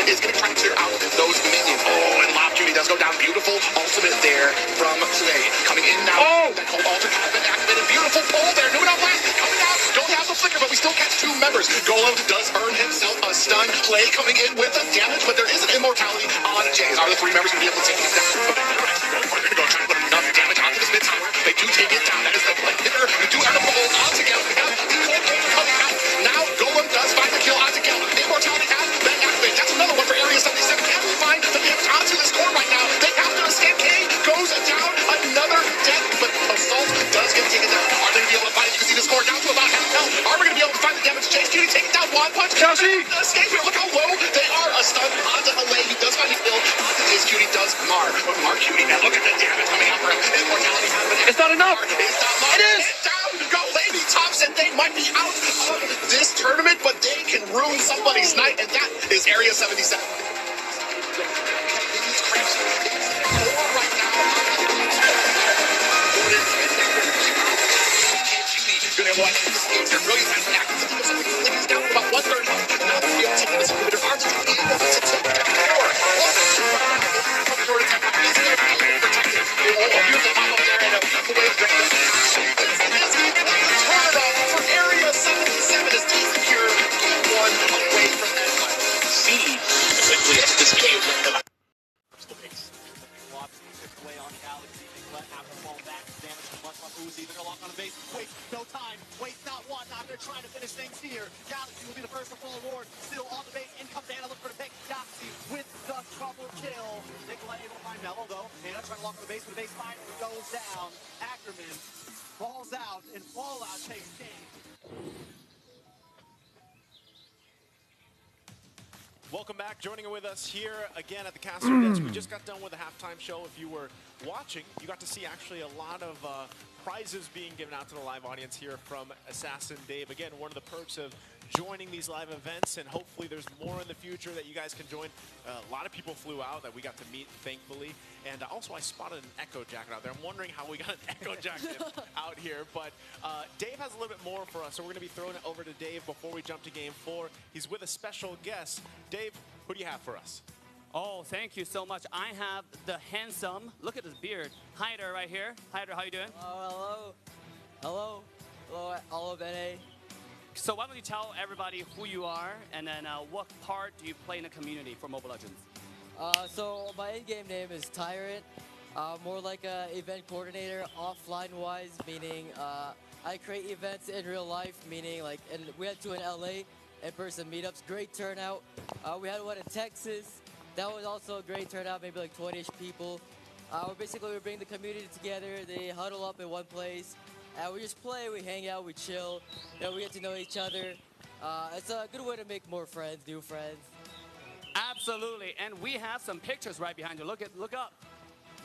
is going to try to clear out those minions. Oh, and Lob Judy does go down. Beautiful ultimate there from Slay. Coming in now. Oh! That cold altar has been activated. Beautiful pull there. New it out last. Coming out. Don't have the flicker, but we still catch two members. Golem does earn himself a stun. Play coming in with a damage, but there is an immortality on Jays. Are the three members going to be able to take him down? They're going to go try to put enough damage onto this mid tower. They do take it down. That is the hitter. We do earn a pull onto Gale. The cold altar coming out. Now Golem does find the kill onto Gale. Immortality has been activated. That's another one for Area 77. Can we find the damage onto this core right now? They have to escape. K goes down. Another death, but Assault does get taken down. Are they going to be able to find it? You can see the score down to about half health. Are we going to be able to find the damage? Chase Cutie taking down one punch. Kelsey! Escape here. Look how low they are. A stun onto Allay. He does find his kill. Onto Chase Cutie does Mar. But Mar Cutie, man, look at the damage coming out for him. Immortality has been. It's not enough. It's not enough. It is. Down. Go Lady Thompson. They might be out of this tournament, but they can ruin somebody's night, and that is Area 77. Gonna what? They're really fast and active. He's down about 1/3. Now they're able to take this with their arms. Able to take down four. Short attack. He's going to be protected. Oh, beautiful pop up there and a beautiful wave break. This is the turnaround for Area 77 as they secure game one away from that fight. See, quickly as this game went to Uzi, they're gonna lock on a base. Wait, no time. Waste not one. Now they're trying to finish things here. Galaxy will be the first to fall forward. Still on the base. In comes Anna. Look for the pick. Galaxy with the trouble kill. Nikolai able to find Mello though. Anna trying to lock on the base, but the base finally goes down. Ackerman falls out, and Fallout takes game. Welcome back. Joining with us here again at the caster desk. We just got done with the halftime show. If you were watching, you got to see actually a lot of prizes being given out to the live audience here from Assassin Dave. Again, one of the perks of joining these live events, and hopefully there's more in the future that you guys can join. A lot of people flew out that we got to meet, thankfully. And also I spotted an Echo Jacket out there. I'm wondering how we got an Echo Jacket out here. But Dave has a little bit more for us, so we're going to be throwing it over to Dave before we jump to game 4. He's with a special guest. Dave, who do you have for us? Oh, thank you so much. I have the handsome, look at this beard, Hyder right here. Hyder, how you doing? Oh, hello. Hello, all of NA. So why don't you tell everybody who you are, and then what part do you play in the community for Mobile Legends? So my in-game name is Tyrant. More like a event coordinator, offline-wise, meaning I create events in real life, meaning like, and we had 2 in LA, in-person meetups, great turnout. We had one in Texas. That was also a great turnout, maybe like 20-ish people. Basically, we bring the community together. They huddle up in one place. We just play, we hang out, we chill. You know, we get to know each other. It's a good way to make more friends, new friends. Absolutely, and we have some pictures right behind you. Look up.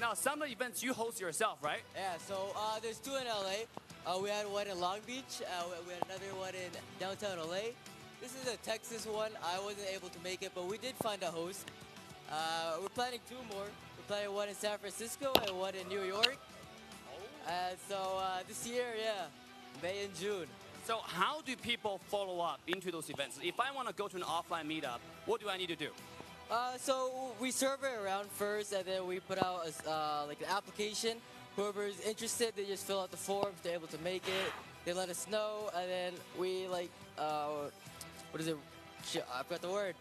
Now, some of the events you host yourself, right? Yeah, so there's 2 in LA. We had one in Long Beach. We had another one in downtown LA. This is a Texas one. I wasn't able to make it, but we did find a host. We're planning 2 more. We're planning one in San Francisco and one in New York. So this year, yeah, May and June. So how do people follow up into those events? If I want to go to an offline meetup, what do I need to do? So we survey around first, and then we put out like an application. Whoever's interested, they just fill out the forms. They're able to make it. They let us know, and then we like, what is it? I forgot the word.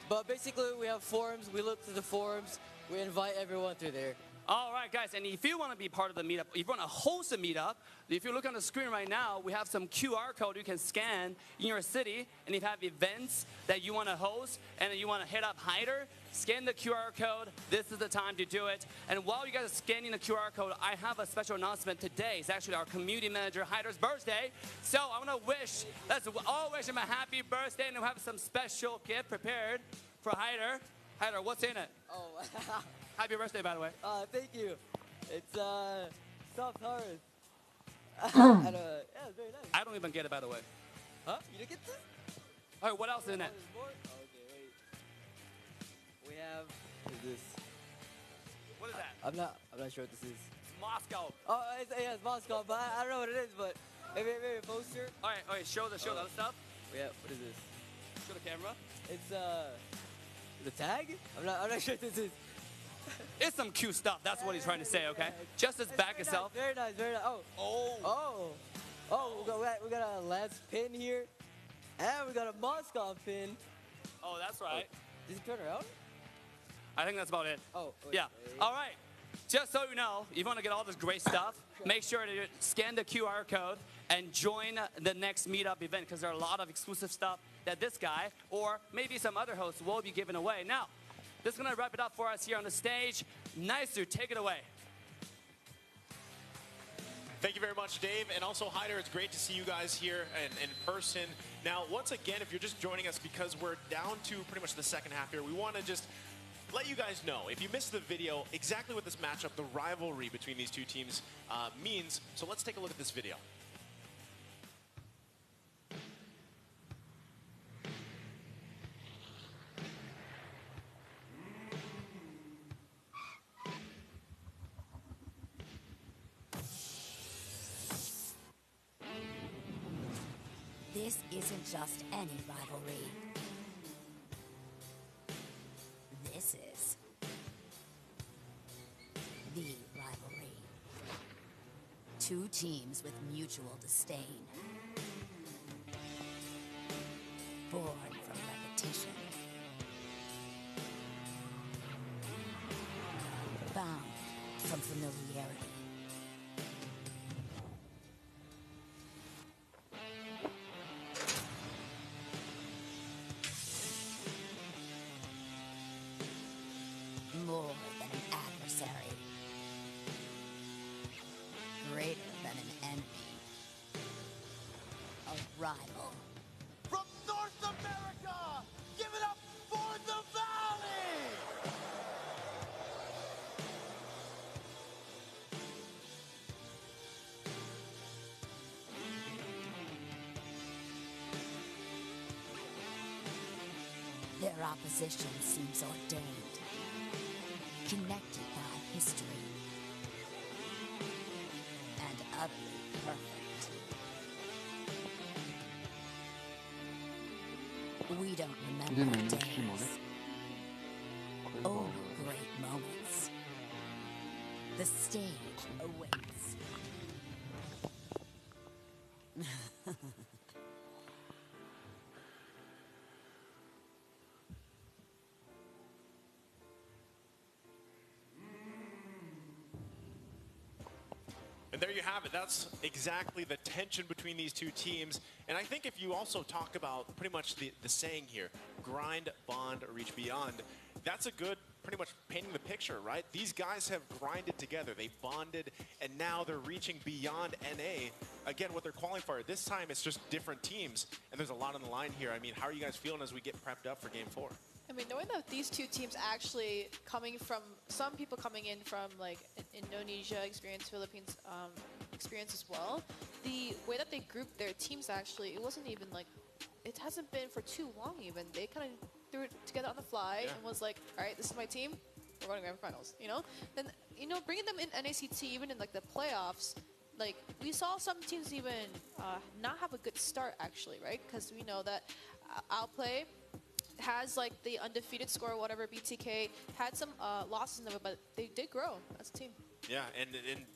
But basically, we have forums. We look through the forums. We invite everyone through there. All right, guys, and if you want to be part of the meetup, if you want to host a meetup, if you look on the screen right now, we have some QR code you can scan in your city, and if you have events that you want to host, and you want to hit up Hyder, scan the QR code. This is the time to do it. And while you guys are scanning the QR code, I have a special announcement today. It's actually our community manager, Hyder's birthday. So I want to wish, let's all wish him a happy birthday, and we have some special gift prepared for Hyder. Hyder, what's in it? Oh. Happy birthday, by the way. Thank you. It's soft Taurus. Yeah, it's very nice. I don't even get it, by the way. Huh? You didn't get this? All right, what else is in it? Okay, wait. We have. What is this? What is that? I'm not sure what this is. It's Moscow. Oh, it's Moscow, but I don't know what it is. But maybe a poster. All right, show the other stuff. Yeah. What is this? Show the camera. It's the tag? I'm not sure this is. It's some cute stuff. That's what he's trying to say, okay? Just as back itself. Very nice, very nice. Oh, we got a Lance pin here. And we got a Moscow pin. Oh, that's right. Did he turn around? I think that's about it. Oh, yeah. All right. Just so you know, if you want to get all this great stuff, make sure to scan the QR code and join the next meetup event because there are a lot of exclusive stuff that this guy or maybe some other hosts will be giving away. Now, this is going to wrap it up for us here on the stage. Nicer, take it away. Thank you very much, Dave. And also, Hyder, it's great to see you guys here in person. Now, once again, if you're just joining us because we're down to pretty much the second half here, we want to just let you guys know, if you missed the video, exactly what this matchup, the rivalry between these two teams means. So let's take a look at this video. This isn't just any rivalry. This is the rivalry. Two teams with mutual disdain. Born from repetition. Bound from familiarity. More than an adversary. Greater than an enemy. A rival. From North America, give it up for the Valley! Their opposition seems ordained. Connected by history. And utterly perfect. We don't remember days. Only great moments. The stage awaits. And there you have it. That's exactly the tension between these two teams. And I think if you also talk about pretty much the saying here, grind, bond, reach beyond, that's a good, pretty much painting the picture, right? These guys have grinded together. They bonded, and now they're reaching beyond NA. Again, what they're qualifying for. This time, it's just different teams, and there's a lot on the line here. I mean, how are you guys feeling as we get prepped up for Game 4? I mean, knowing that these two teams actually coming from, some people coming in from like Indonesia experience, Philippines experience as well, the way that they grouped their teams actually, it wasn't even like, it hasn't been for too long even. They kind of threw it together on the fly and was like, all right, this is my team, we're going to Grand Finals, you know? Then, you know, bringing them in NACT, even in like the playoffs, like we saw some teams even not have a good start actually, right? Because we know that OutPlay has like the undefeated score or whatever, BTK had some losses in them, but they did grow as a team. Yeah, and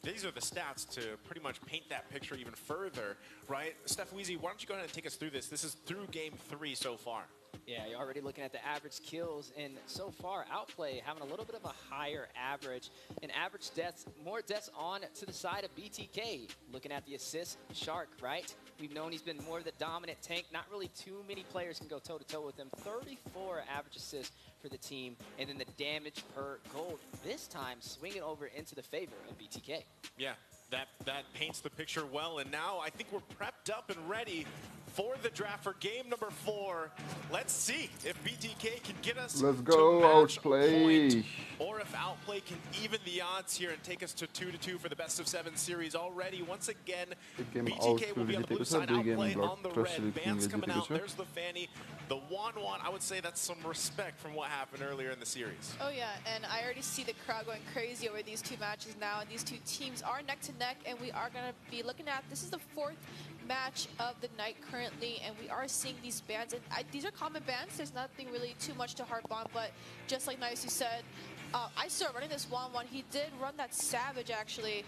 these are the stats to pretty much paint that picture even further, right? Steph Weezy, why don't you go ahead and take us through this? This is through Game 3 so far. Yeah, you're already looking at the average kills, and so far, OutPlay having a little bit of a higher average, and average deaths, more deaths on to the side of BTK. Looking at the assist, Shark, right? We've known he's been more the dominant tank. Not really too many players can go toe-to-toe with him. 34 average assists for the team, and then the damage per gold. This time, swinging over into the favor of BTK. Yeah, that paints the picture well, and now I think we're prepped up and ready for the draft for game number 4. Let's see if BTK can get us Let's to go, match OutPlay. point, or if OutPlay can even the odds here and take us to 2-2 for the best-of-7 series already. Once again, BTK will be on the blue side, OutPlay on the red. Bands coming out, there's the Fanny. The 1-1, I would say that's some respect from what happened earlier in the series. Oh yeah, and I already see the crowd going crazy over these two matches now, and these two teams are neck to neck, and we are going to be looking at, this is the 4th match of the night currently, and we are seeing these bans. And these are common bans. There's nothing really too much to harp on, but just like Nice, you said, I started running this 1-1. He did run that Savage, actually,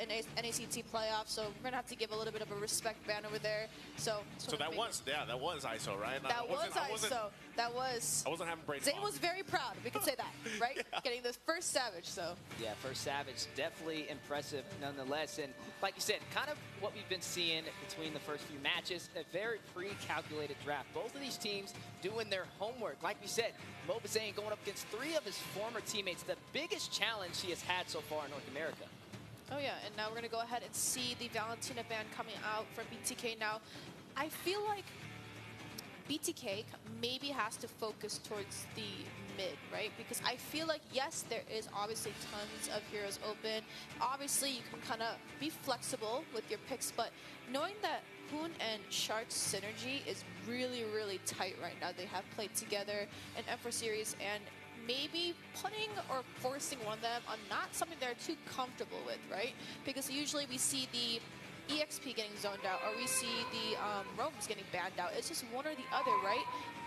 in NACT playoffs, so we're going to have to give a little bit of a respect ban over there. So that was ISO, right? That was ISO. That was... I wasn't having brain Zane fog. was very proud, we could say that, right? Yeah. Getting the first Savage, so... Yeah, first Savage, definitely impressive nonetheless. And like you said, kind of what we've been seeing between the first few matches, a very pre-calculated draft. Both of these teams doing their homework. Like we said, Mobazane going up against 3 of his former teammates, the biggest challenge he has had so far in North America. Oh yeah, and now we're going to go ahead and see the Valentina ban coming out from BTK now. I feel like BTK maybe has to focus towards the mid, right? Because I feel like, yes, there is obviously tons of heroes open. Obviously, you can kind of be flexible with your picks, but knowing that Hoon and Shark's synergy is really, really tight right now. They have played together in Emperor Series, and maybe putting or forcing one of them on not something they're too comfortable with, right? Because usually we see the EXP getting zoned out, or we see the roams getting banned out. It's just one or the other, right?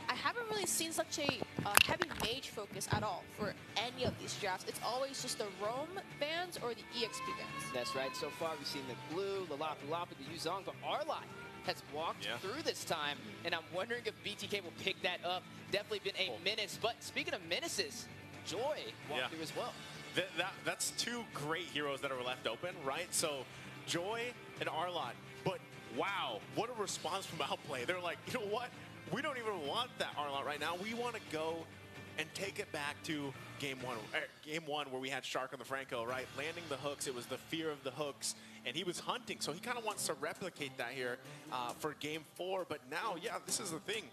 I haven't really seen such a heavy mage focus at all for any of these drafts. It's always just the roam bans or the EXP bans. That's right. So far, we've seen the Blue, the Lapu Lapu, the Yuzong, but Arlot has walked through this time, and I'm wondering if BTK will pick that up. Definitely been a menace, but speaking of menaces, Joy walked through as well. That's 2 great heroes that are left open, right? So Joy and Arlot, but wow, what a response from OutPlay. They're like, you know what? We don't even want that Arlot right now. We want to go and take it back to game one where we had Shark on the Franco, right? Landing the hooks, it was the fear of the hooks, and he was hunting, so he kind of wants to replicate that here for game 4. But now, yeah, this is the thing.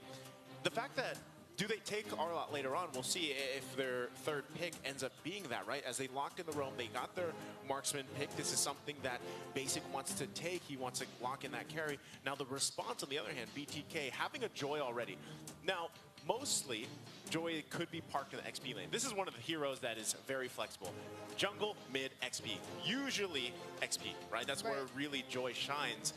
The fact that, do they take Arlot later on? We'll see if their 3rd pick ends up being that, right? As they locked in the roam, they got their marksman pick. This is something that Basic wants to take. He wants to lock in that carry. Now, the response, on the other hand, BTK, having a Joy already. Now, mostly, Joy could be parked in the XP lane. This is one of the heroes that is very flexible. Jungle, mid, XP. Usually XP, right? That's where really Joy shines.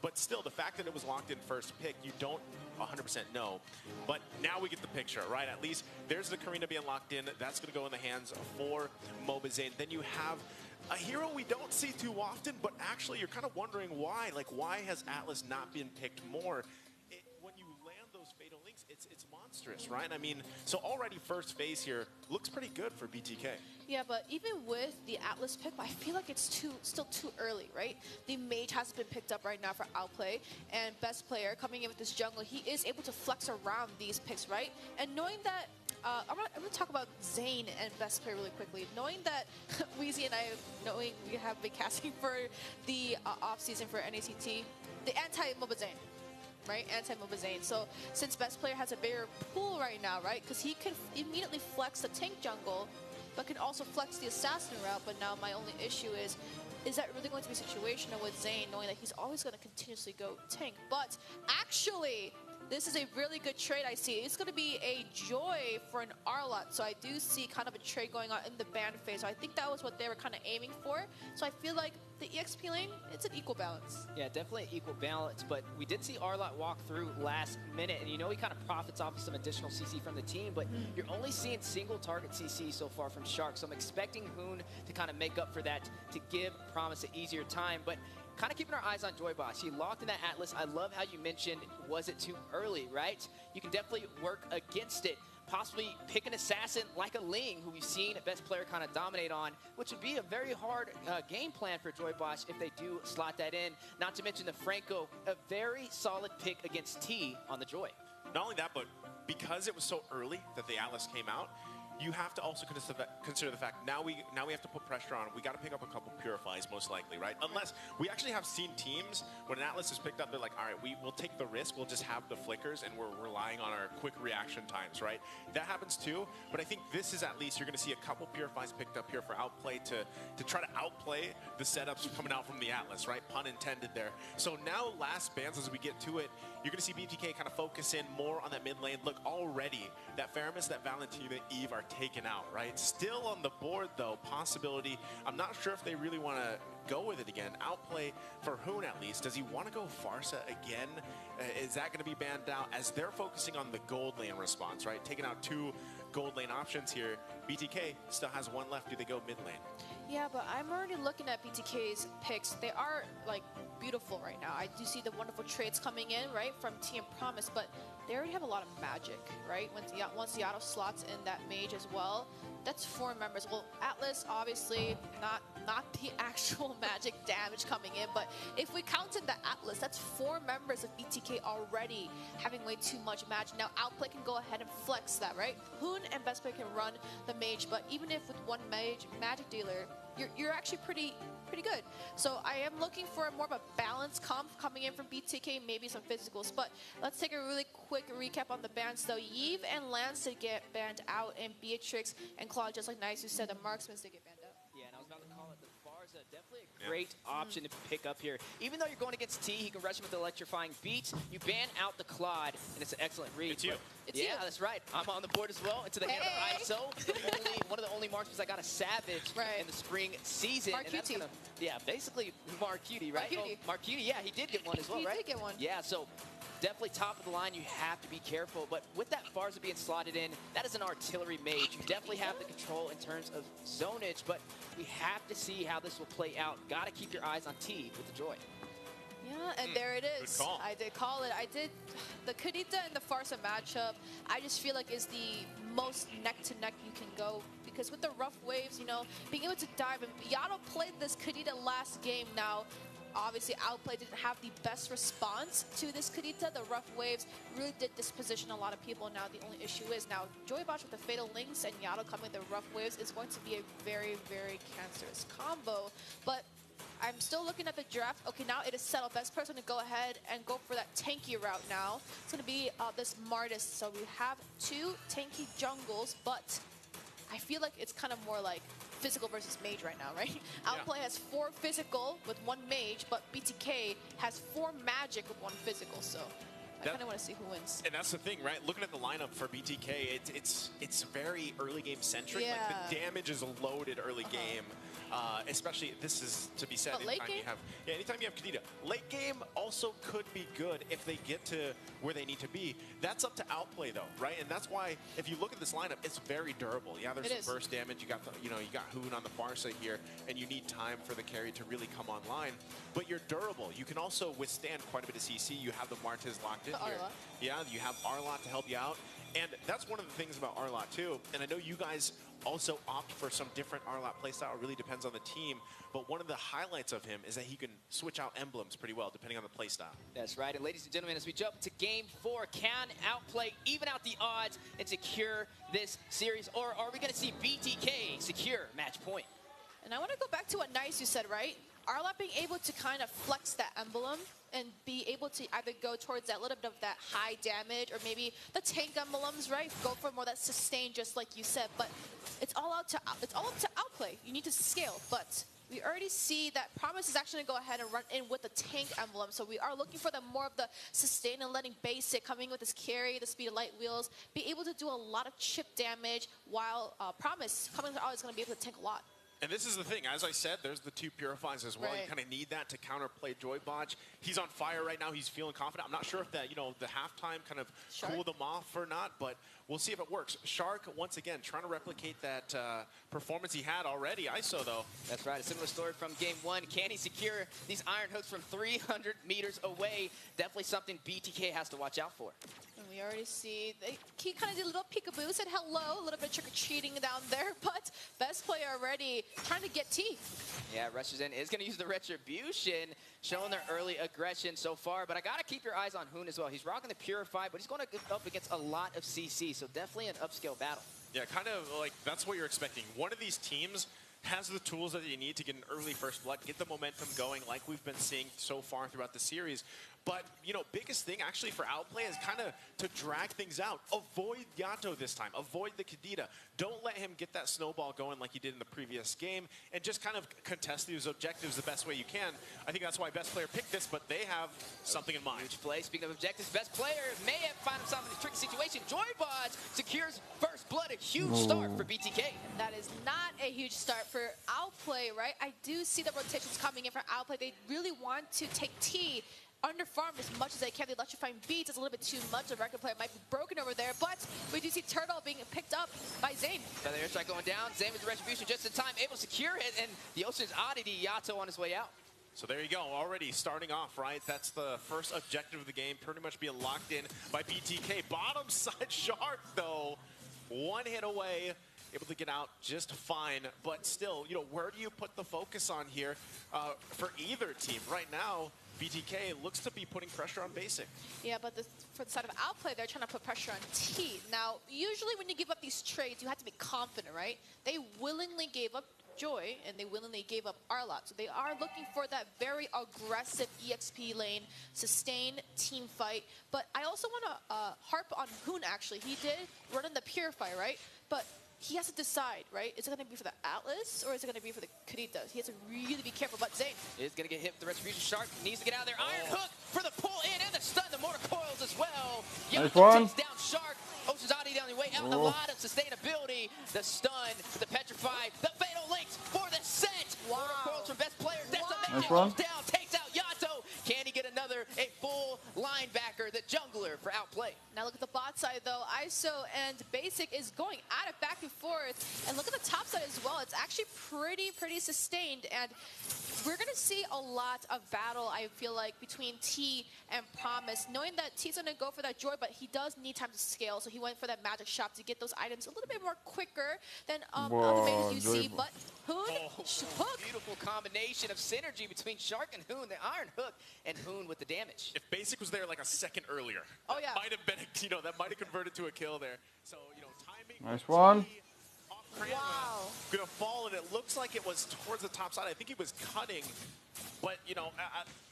But still, the fact that it was locked in first pick, you don't 100% know. But now we get the picture, right? At least there's the Karina being locked in. That's going to go in the hands for Mobazane. Then you have a hero we don't see too often, but actually you're kind of wondering why. Like, why has Atlas not been picked more? When you land those Fatal Links, it's monstrous, right? I mean, so already first phase here looks pretty good for BTK. Yeah, but even with the Atlas pick, I feel like it's still too early, right? The Mage hasn't been picked up right now for OutPlay, and Best Player coming in with this jungle, he is able to flex around these picks, right? And knowing that, I'm gonna talk about Zane and Best Player really quickly. Knowing that Weezy and I, knowing we have been casting for the off-season for NACT, the anti-Mobazane. Right, anti-Mobazane. So since Best Player has a bigger pool right now, right, because he can immediately flex the tank jungle, but can also flex the assassin route. But now my only issue is that really going to be situational with Zane, knowing that he's always going to continuously go tank? But actually, this is a really good trade I see. It's going to be a Joy for an Arlot. So I do see kind of a trade going on in the ban phase. So I think that was what they were kind of aiming for. So I feel like the EXP lane, it's an equal balance. Yeah, definitely an equal balance, but we did see Arlot walk through last minute, and you know he kind of profits off of some additional CC from the team, but you're only seeing single target CC so far from Shark, so I'm expecting Hoon to kind of make up for that, to give Promise an easier time, but kind of keeping our eyes on Joy Boss. He locked in that Atlas. I love how you mentioned, was it too early, right? You can definitely work against it. Possibly pick an assassin like a Ling, who we've seen a Best Player kind of dominate on, which would be a very hard game plan for Joy Boss if they do slot that in. Not to mention the Franco, a very solid pick against T on the Joy. Not only that, but because it was so early that the Atlas came out, you have to also consider the fact now we have to put pressure on. We got to pick up a couple Purifies most likely, right? Unless we actually have seen teams when an Atlas is picked up, they're like, all right, we'll take the risk. We'll just have the flickers, and we're relying on our quick reaction times, right? That happens too. But I think this is at least you're going to see a couple Purifies picked up here for OutPlay to try to outplay the setups coming out from the Atlas, right? Pun intended there. So now last bans as we get to it, you're going to see BTK kind of focus in more on that mid lane. Look, already that Faramis, that Valentina, Eve are taken out, right? Still on the board, though, possibility. I'm not sure if they really want to go with it again. Outplay for Hoon, at least. Does he want to go Farsa again? Is that going to be banned out? As they're focusing on the gold lane response, right? Taking out 2 gold lane options here. BTK still has 1 left. Do they go mid lane? Yeah, but I'm already looking at BTK's picks. They are, like, beautiful right now. I do see the wonderful trades coming in, right, from Team Promise, but they already have a lot of magic, right? Once Yato slots in that mage as well, that's 4 members. Well, Atlas, obviously, not the actual magic damage coming in, but if we counted the Atlas, that's 4 members of BTK already having way too much magic. Now, Outplay can go ahead and flex that, right? Hoon and Best Play can run the mage, but even if with 1 magic dealer, you're actually pretty good. So I am looking for more of a balanced comp coming in from BTK, maybe some physicals. But let's take a really quick recap on the bans though. Yves and Lance did get banned out, and Beatrix and Claude, just like Nice, who said, the marksmen did get banned out. Yeah, and I was about to call it the Farsa. Definitely a great option to pick up here. Even though you're going against T, he can rush him with the electrifying beats. You ban out the Claude, and it's an excellent read. It's you. Yeah, that's right. I'm on the board as well. Into the hand of ISO. One of the only marksmen I got a Savage in the spring season. Marcuti. Yeah, basically Marcuti, right? Marcuti. Oh, Marcuti, yeah, he did get one as well, right? He did get one. Yeah, so definitely top of the line. You have to be careful. But with that Farsa being slotted in, that is an artillery mage. You definitely have the control in terms of zonage, but we have to see how this will play out. Got to keep your eyes on T with the Joy. Yeah, and there it is. Good call. I did call it. I did. The Kadita and the Farsa matchup, I just feel like is the most neck-to-neck you can go. Because with the rough waves, you know, being able to dive, and Yato played this Kadita last game now. Obviously, Outplay didn't have the best response to this Kadita. The rough waves really did disposition a lot of people. Now, the only issue is now Joybosh with the Fatal Links and Yato coming with the rough waves is going to be a very, very cancerous combo. But I'm still looking at the draft. Okay, now it is settled. Best person to go ahead and go for that tanky route now. It's going to be this Martis. So we have 2 tanky jungles, but I feel like it's kind of more like physical versus mage right now, right? Outplay has 4 physical with 1 mage, but BTK has 4 magic with 1 physical, so I kind of want to see who wins. And that's the thing, right? Looking at the lineup for BTK, it's very early game centric. Yeah. Like the damage is loaded early game. Especially, this is to be said, But late game? anytime you have Kadita. Late game also could be good if they get to where they need to be. That's up to Outplay though, right? And that's why if you look at this lineup, it's very durable. Yeah, there's some burst damage. You got the, you got Hoon on the far side here, and you need time for the carry to really come online. But you're durable. You can also withstand quite a bit of CC. You have the Martiz locked in here. Arlott. Yeah, you have Arlott to help you out. And that's one of the things about Arlott too. And I know you guys also opt for some different Arlott playstyle. It really depends on the team. But one of the highlights of him is that he can switch out emblems pretty well depending on the playstyle. That's right. And ladies and gentlemen, as we jump to game 4, can Outplay even out the odds and secure this series? Or are we going to see BTK secure match point? And I want to go back to what Nice you said, right? Arlott being able to kind of flex that emblem and be able to either go towards that little bit of that high damage or maybe the tank emblems, right? Go for more that sustain, just like you said. But it's all up to Outplay. You need to scale, but we already see that Promise is actually going to go ahead and run in with the tank emblem. So we are looking for the more of the sustain and letting basic coming with his carry, the speed of light wheels, be able to do a lot of chip damage while Promise coming out is going to be able to tank a lot. And this is the thing, as I said, there's the 2 Purifies as well. Right. You kind of need that to counterplay Joybotch. He's on fire right now. He's feeling confident. I'm not sure if that, the halftime kind of cooled him off or not, but we'll see if it works. Shark, once again, trying to replicate that performance he had already. ISO, though. That's right. A similar story from game 1. Can he secure these iron hooks from 300 meters away? Definitely something BTK has to watch out for. And we already see, he kind of did a little peekaboo, said hello, a little bit of trick-or-treating down there, but best player already trying to get T. Yeah, rushes in, is going to use the Retribution, showing their early aggression so far, but I got to keep your eyes on Hoon as well. He's rocking the Purify, but he's going to go up against a lot of CC, so definitely an upscale battle. Yeah, kind of like that's what you're expecting. One of these teams has the tools that you need to get an early first blood, get the momentum going like we've been seeing so far throughout the series. But, you know, biggest thing actually for Outplay is kind of to drag things out. Avoid Yato this time. Avoid the Kadita. Don't let him get that snowball going like he did in the previous game, and just kind of contest these objectives the best way you can. I think that's why Best Player picked this, but they have something in mind. Huge play. Speaking of objectives, Best Player may have found himself in a tricky situation. Joybodge secures first blood. A huge start for BTK. That is not a huge start for Outplay, right? I do see the rotations coming in for Outplay. They really want to take T under farm as much as they can. The electrifying beats is a little bit too much. The record player might be broken over there, but we do see Turtle being picked up by Zane. Another airstrike going down. Zane with the retribution just in time, able to secure it, and the Ocean's Oddity Yato on his way out. So there you go, already starting off, right? That's the first objective of the game, pretty much being locked in by BTK. Bottom side Shark, though, one hit away, able to get out just fine. But still, you know, where do you put the focus on here for either team? Right now, BTK looks to be putting pressure on Basic. Yeah, but for the side of Outplay, they're trying to put pressure on T. Now, usually when you give up these trades, you have to be confident, right? They willingly gave up Joy, and they willingly gave up Arlot. So they are looking for that very aggressive EXP lane, sustained team fight. But I also want to harp on Hoon, actually. He did run in the Purify, right? But he has to decide, right? Is it going to be for the Atlas or is it going to be for the Kadita? He has to really be careful. But Zane is going to get hit with the Retribution. Shark needs to get out of there. Iron Hook for the pull in and the stun. The mortar coils as well. Nice one. Takes down Shark. Ocean's Oddity down the way out with a lot of sustainability. The stun, the petrify, the fatal links for the set. Wow. Mortar coils from Best Player. Nice one. Down, takes out Yato. Can he get another, a full linebacker, the jungler for Outplay? Now look at the bot side though. ISO and Basic is going at it back and forth. And look at the top side as well. It's actually pretty sustained. And we're going to see a lot of battle, I feel like, between T and Promise. Knowing that T's going to go for that Joy, but he does need time to scale. So he went for that magic shop to get those items a little bit more quicker than other players you see. But Hoon, Hook. Beautiful combination of synergy between Shark and Hoon. The Iron Hook and Hoon with the damage. If Basic was there like a second earlier, oh yeah, might have been, you know, that might have converted to a kill there. So, you know, timing. Nice one. Wow. Gonna fall, and it looks like it was towards the top side. I think he was cutting, but you know,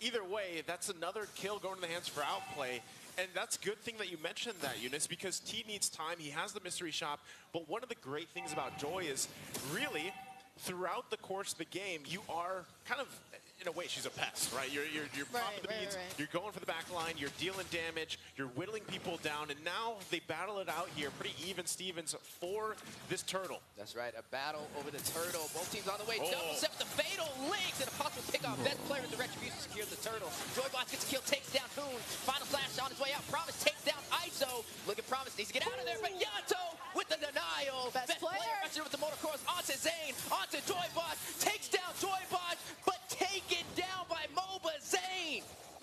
either way, that's another kill going to the hands for Outplay. And that's a good thing that you mentioned that, Eunice, because T needs time. He has the mystery shop, but one of the great things about Joy is really throughout the course of the game, you are kind of, in a way, she's a pest, right? You're popping the beads, you're going for the back line, you're dealing damage, you're whittling people down, and now they battle it out here, pretty even Stevens for this turtle. That's right, a battle over the turtle. Both teams on the way. Double step the fatal links and a possible pick off. Best player with the retribution secures the turtle. Joybot gets a kill, takes down Hoon. Final flash on his way out. Promise takes down ISO. Look at Promise, needs to get out of there, but Yato with the denial. Best player with the motor course onto Zane, onto Joybot, takes down Joybot, but taken down by MOBA Zane.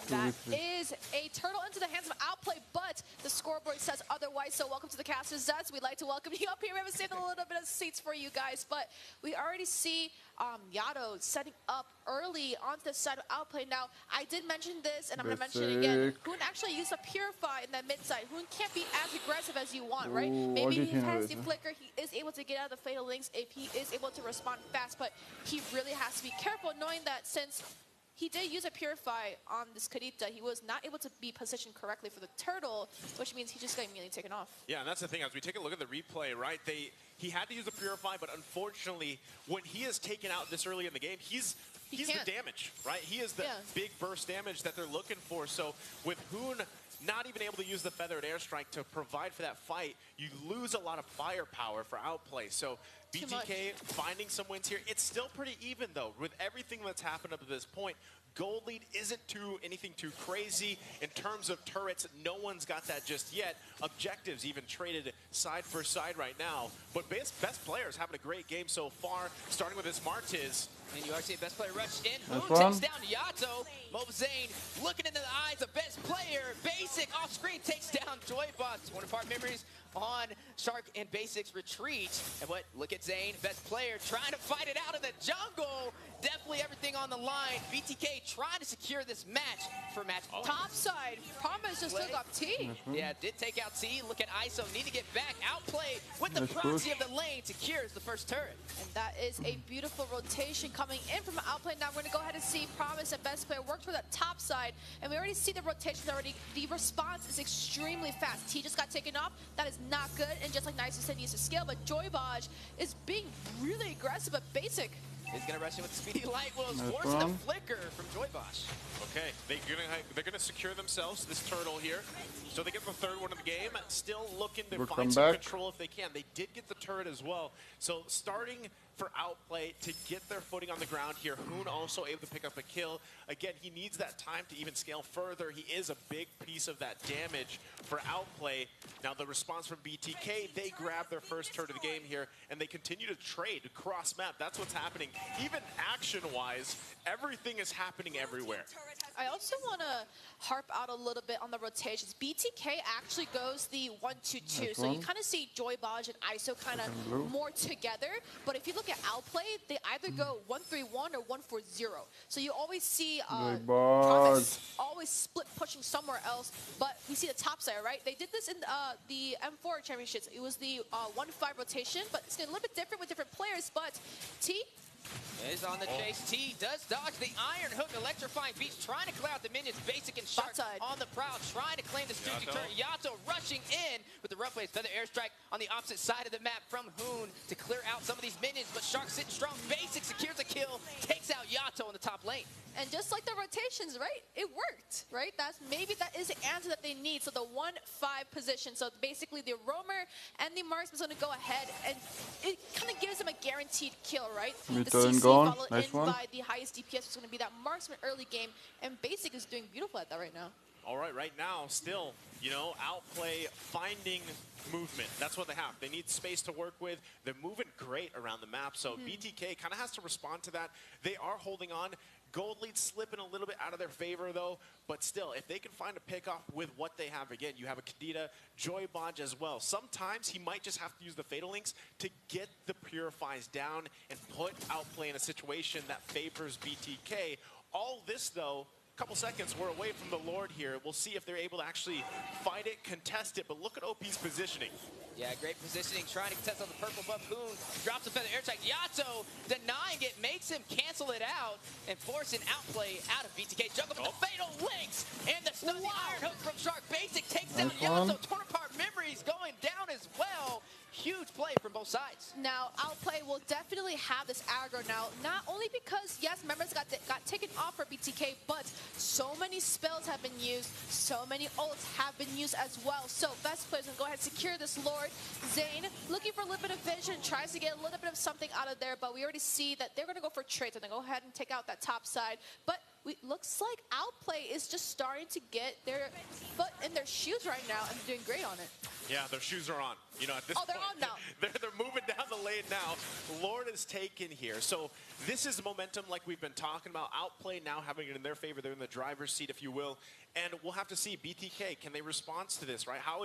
That is a turtle into the hands of Outplay, but the scoreboard says otherwise. So welcome to the Casters Zets. We'd like to welcome you up here. We haven't saved a little bit of seats for you guys, but we already see Yato setting up early onto the side of Outplay. Now, I did mention this, and I'm going to mention it again. Hoon actually used a Purify in that mid side. Hoon can't be as aggressive as you want, right? Maybe he has the flicker. He is able to get out of the fatal links if he is able to respond fast, but he really has to be careful knowing that since he did use a Purify on this Kadita, he was not able to be positioned correctly for the turtle, which means he just got immediately taken off. Yeah, and that's the thing. As we take a look at the replay, right, he had to use the Purify, but unfortunately, when he is taken out this early in the game, he's the damage, right? He is the big burst damage that they're looking for. So with Hoon not even able to use the Feathered Airstrike to provide for that fight, you lose a lot of firepower for Outplay. So BTK finding some wins here. It's still pretty even, though, with everything that's happened up to this point. Gold lead isn't anything too crazy. In terms of turrets, no one's got that just yet. Objectives even traded side for side right now. But best players having a great game so far, starting with this Martiz. And you are seeing Best Player rush in. Hoon takes down Yato. MOBA Zane looking into the eyes of Best Player. Basic off screen takes down Joybot. One of our memories on Shark and Basic's retreat. And look at Zane, Best Player, trying to fight it out in the jungle. Definitely everything on the line. BTK trying to secure this match for match point. Top side, Promise just took up T. Yeah, did take out T. Look at ISO, need to get back. Outplay with the proxy of the lane, secures the first turret. And that is a beautiful rotation coming in from OutPlay. Now we're going to go ahead and see Promise and Best Player work for that top side. And we already see the rotations already. The response is extremely fast. T just got taken off. That is not good. And just like Nice said, needs to scale. But Joybaj is being really aggressive, but basic. He's going to rush in with the speedy light wheels, forcing the flicker from Joybosh. Okay, they're gonna secure themselves this turtle here, so they get the third one of the game. Still looking to find some control if they can. They did get the turret as well. So starting for OutPlay to get their footing on the ground here. Hoon also able to pick up a kill. Again, he needs that time to even scale further. He is a big piece of that damage for OutPlay. Now the response from BTK, they grab their first turret of the game here, and they continue to trade across map. That's what's happening. Even action-wise, everything is happening everywhere. I also want to harp out a little bit on the rotations. BTK actually goes the 1-2-2, so you kind of see Joybaj and ISO kind of more together. But if you look at OutPlay, they either go 1-3-1 or 1-4-0. So you always see Promise always split pushing somewhere else. But we see the top side, right? They did this in the M4 championships. It was the 1-5 rotation, but it's a little bit different with different players. But T is on the chase. T does dodge the Iron Hook, electrifying beats, trying to clear out the minions. Basic and Shark on the prowl, trying to claim the strategic turret. Yato rushing in with the rough ways. Feather airstrike on the opposite side of the map from Hoon to clear out some of these minions, but Shark sitting strong. Basic secures a kill, takes out Yato in the top lane. And just like the rotations, right? It worked, right? Maybe that is the answer that they need. So the 1-5 position. So basically the roamer and the marksman's going to go ahead, and it kind of gives them a guaranteed kill, right? The CC followed in by the highest DPS is going to be that marksman early game, and Basic is doing beautiful at that right now. All right now, still, you know, OutPlay finding movement. That's what they have. They need space to work with. They're moving great around the map, so BTK kind of has to respond to that. They are holding on. Gold lead slipping a little bit out of their favor, though. But still, if they can find a pick-off with what they have, again, you have a Kadita, Joybaj as well. Sometimes he might just have to use the Fatal Links to get the Purifies down and put OutPlay in a situation that favors BTK. All this, though, a couple seconds, we're away from the Lord here. We'll see if they're able to actually fight it, contest it. But look at OP's positioning. Yeah, great positioning, trying to contest on the purple buff. Hoon drops the feather airstrike. Yato denying it, makes him cancel it out and forcing OutPlay out of BTK. Juggle with the Fatal Links and the stun Iron Hook from Shark. Basic takes down Yato. Torn apart memories going down as well. Huge play from both sides. Now, OutPlay will definitely have this aggro now, not only because, yes, members got taken off for BTK, but so many spells have been used, so many ults have been used as well. So, best players will go ahead and secure this Lord. Zane, looking for a little bit of vision, tries to get a little bit of something out of there, but we already see that they're going to go for trades, and they go ahead and take out that top side. But looks like OutPlay is just starting to get their foot in their shoes right now, and they're doing great on it. Yeah, their shoes are on. You know, at this point, they're on now. They're moving down the lane now. Lord is taken here. So this is momentum like we've been talking about. OutPlay now having it in their favor. They're in the driver's seat, if you will. And we'll have to see, BTK, can they respond to this, right? How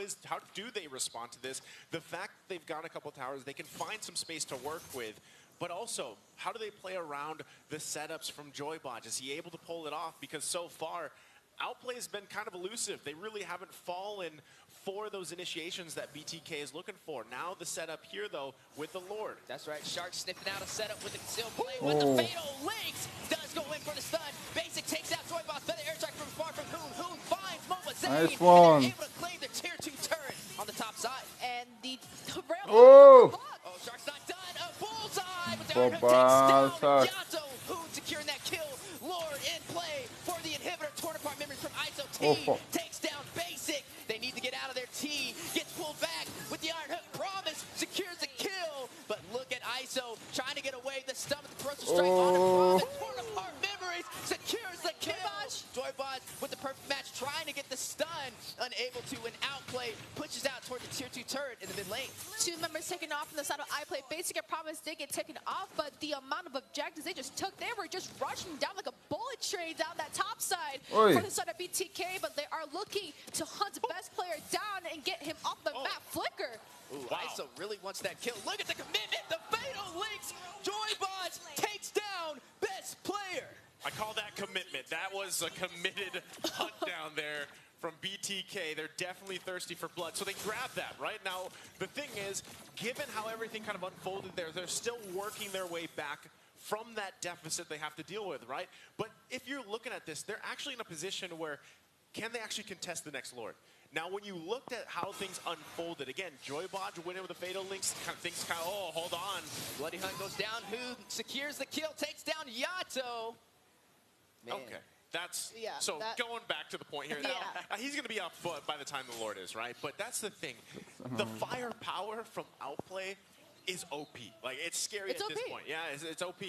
do they respond to this? The fact that they've got a couple towers, they can find some space to work with. But also, how do they play around the setups from Joybaj? Is he able to pull it off? Because so far, OutPlay has been kind of elusive. They really haven't fallen for those initiations that BTK is looking for. Now the setup here, though, with the Lord. That's right. Shark sniffing out a setup with the concealed play with the Fatal Links. Does go in for the stun. Basic takes out Joybaj. Feather airstrike from far from Hoon. Hoon finds Momo Zane. Nice one. And able to claim the tier 2 turret on the top side. And the Shark's not done. A bullseye with the Iron Hook takes down Yato. Hoon securing that kill. Lord in play for the inhibitor. Torn apart memories from ISO. T takes down Basic. They need to get out of there. T gets pulled back with the Iron Hook. Promise secures the kill. But look at ISO trying to get away. The stun with the corrosive strike on the Promise. Torn apart memories secures the kill. Joybaj with the perfect match, trying to get the stun. Unable to, and OutPlay pushes out toward the tier 2 turret in the mid lane. Two members taken off from the side of iPlay. Basic and Promise did get taken off, but the amount of objectives they just took, they were just rushing down like a bullet train down that top side from the side of BTK, but they are looking to hunt best player down and get him off the map. Flicker. Ooh, ISO really wants that kill. Look at the commitment, the Fatal Links. Joybaj takes down best player. I call that commitment. That was a committed hunt down there from BTK. They're definitely thirsty for blood, so they grab that, right? Now, the thing is, given how everything kind of unfolded there, they're still working their way back from that deficit they have to deal with, right? But if you're looking at this, they're actually in a position where can they actually contest the next Lord? Now, when you looked at how things unfolded, again, Joybodge winning with the Fatal Links, oh, hold on. Bloody Hunt goes down. Who secures the kill? Takes down Yato. Man. Okay. That's Yeah, going back to the point here. Now, he's going to be up by the time the Lord is, right? But that's the thing. The firepower from Outplay is OP. Like, it's scary It's at this OP. point. Yeah, it's OP.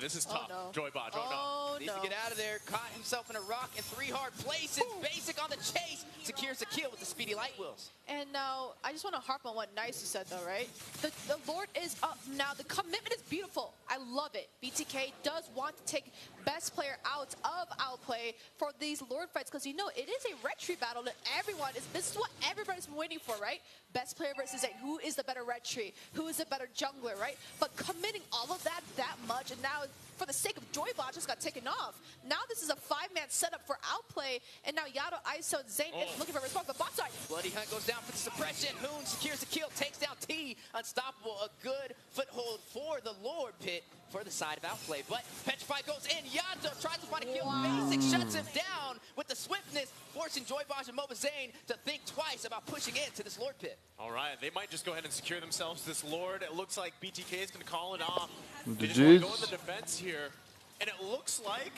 This is tough. no. Joybodge, Oh, Needs to get out of there. Caught himself in a rock in 3 hard places. Basic on the chase. Secures the kill with the speedy light wheels. And now, I just want to harp on what Nice said, though, right? The Lord is up. Now, the commitment is beautiful. I love it. BTK does want to take best player out of Outplay for these Lord fights, because, you know, it is a retry battle that this is what everybody's been waiting for, right? Best player versus who is the better retry? Who is the better jungler, right? But committing all of that much, and now, for the sake of Joybot, just got taken off. Now this is a 5-man setup for Outplay, and now Yato, ISO, and Zane is looking for a response, but bot side. Bloody Hunt goes down for the suppression. Hoon secures the kill, takes down T. Unstoppable, a good foothold for the Lord pit for the side of Outplay. But Petrify goes in. Yato tries to find a kill. Basic shuts him down with the swiftness, forcing Joybot and Mobazane to think twice about pushing into this Lord pit. All right, they might just go ahead and secure themselves this Lord. It looks like BTK is going to call it off. They just want to go in the defense here. And it looks like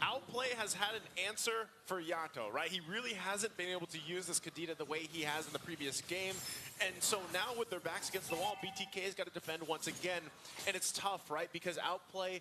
Outplay has had an answer for Yato, right? He really hasn't been able to use this Kadita the way he has in the previous game. And so now with their backs against the wall, BTK has got to defend once again. And it's tough, right? Because Outplay,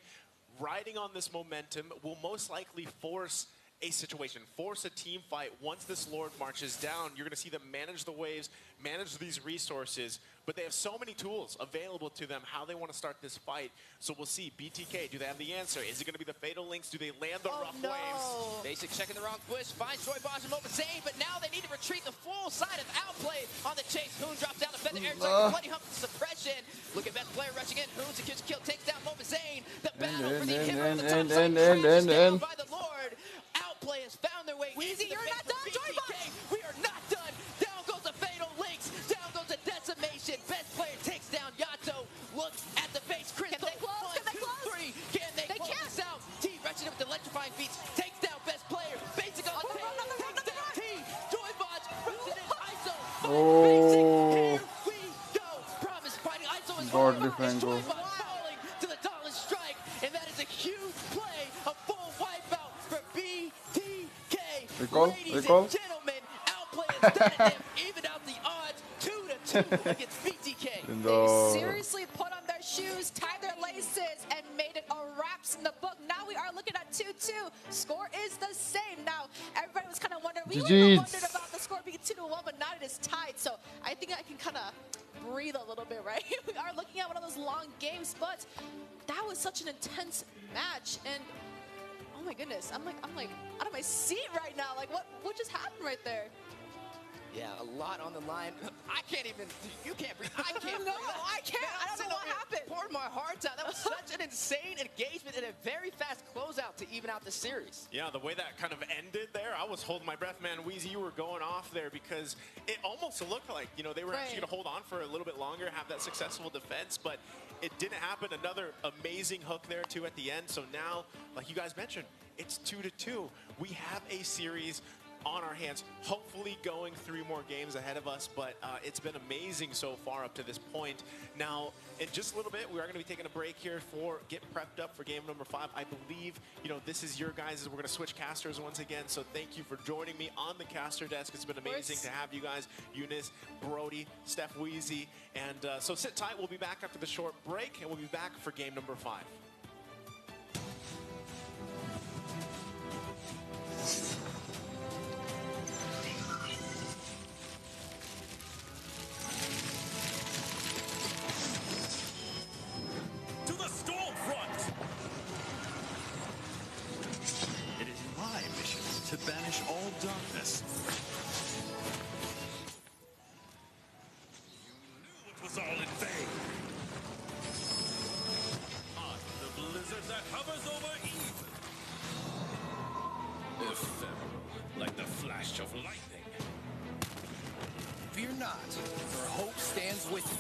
riding on this momentum, will most likely force a situation, force a team fight. Once this Lord marches down, you're going to see them manage the waves, manage these resources, but they have so many tools available to them how they want to start this fight. So we'll see. BTK, do they have the answer? Is it going to be the Fatal Links? Do they land the rough waves? Basic checking the wrong push, finds Joybot and Mobazane, but now they need to retreat the full side of Outplay on the chase. Hoon drops down the feather air strike, Bloody Hump suppression. Look at best player rushing in. Hoon secures the kill, takes down Mobazane. The battle for the inhibitor on the top side crashes down by the Lord. Outplay has found their way. Weezy, you're not done, BTK. We are not done. Down goes the Fatal Links. Down goes the decimation. Best player takes down Yato. Look at the base. Crystal. Can they close? Can they close? 3. Can they close this out? T wretched with electrifying beats. Takes down best player. Basic on the take. Takes down T. Joybot. Wretched in ISO. Basic. Here we go. Promise fighting ISO is Joybot falling to the Dauntless strike. And that is a huge play. A full wipeout for BTK. Ladies and gentlemen, Outplay has done it. They have evened out the odds 2-2 against BTK. They seriously put on their shoes, tied their laces, and made it a wraps in the book. Now we are looking at 2-2. Score is the same. Now, everybody was kind of wondering, we wondered about the score being 2-1, but now it is tied. So I think I can kind of breathe a little bit, right? We are looking at one of those long games, but that was such an intense match. And oh my goodness, I'm like out of my seat right now. Like, what just happened right there? Yeah, a lot on the line. I can't even, you can't breathe. I can't No, breathe. I can't. I don't know what happened. Poured my heart out. That was such an insane engagement and a very fast closeout to even out the series. Yeah, the way that kind of ended there, I was holding my breath, man. Weezy, you were going off there because it almost looked like, you know, they were actually going to hold on for a little bit longer, have that successful defense, but it didn't happen. Another amazing hook there, too, at the end. So now, like you guys mentioned, it's 2-2. We have a series on our hands, hopefully going 3 more games ahead of us, but it's been amazing so far up to this point. Now, in just a little bit, we are going to be taking a break here for get prepped up for game number 5. I believe, you know, this is your guys', we're going to switch casters once again, so thank you for joining me on the caster desk. It's been amazing to have you guys, Eunice, Brody, Steph, Weezy, and so sit tight. We'll be back after the short break, and we'll be back for game number 5. To banish all darkness. You knew it was all in vain. I'm the blizzard that hovers over evil. Ephemeral, like the flash of lightning. Fear not, for hope stands with you.